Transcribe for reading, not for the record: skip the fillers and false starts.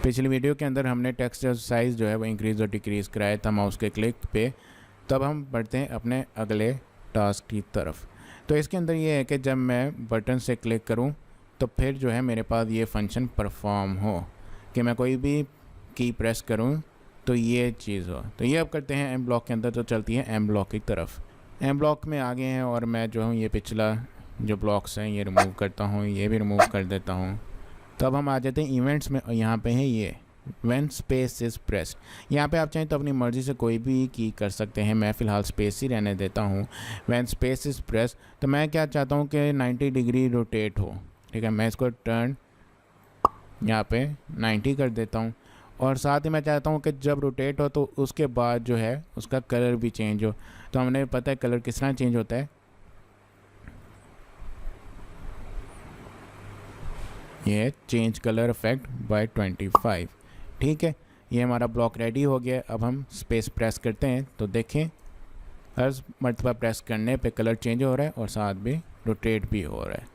पिछली वीडियो के अंदर हमने टेक्स्ट साइज़ जो है वो इंक्रीज़ और डिक्रीज़ कराया था माउस के क्लिक पे। तब हम बढ़ते हैं अपने अगले टास्क की तरफ। तो इसके अंदर ये है कि जब मैं बटन से क्लिक करूं तो फिर जो है मेरे पास ये फंक्शन परफॉर्म हो कि मैं कोई भी की प्रेस करूं तो ये चीज़ हो। तो ये अब करते हैं एम ब्लॉक के अंदर, तो चलती है एम ब्लॉक की तरफ। एम ब्लॉक में आगे हैं और मैं जो हूँ ये पिछला जो ब्लॉक्स हैं ये रिमूव करता हूँ, ये भी रिमूव कर देता हूँ। तब हम आ जाते हैं इवेंट्स में और यहाँ पे है ये व्हेन स्पेस इज़ प्रेस्ड। यहाँ पे आप चाहें तो अपनी मर्ज़ी से कोई भी की कर सकते हैं, मैं फ़िलहाल स्पेस ही रहने देता हूँ। व्हेन स्पेस इज़ प्रेस्ड तो मैं क्या चाहता हूँ कि 90 डिग्री रोटेट हो, ठीक है। मैं इसको टर्न यहाँ पे 90 कर देता हूँ और साथ ही मैं चाहता हूँ कि जब रोटेट हो तो उसके बाद जो है उसका कलर भी चेंज हो। तो हमने पता है कलर किस तरह चेंज होता है, ये चेंज कलर इफेक्ट बाय 25, ठीक है। ये हमारा ब्लॉक रेडी हो गया। अब हम स्पेस प्रेस करते हैं तो देखें हर मरतबा प्रेस करने पे कलर चेंज हो रहा है और साथ भी रोटेट भी हो रहा है।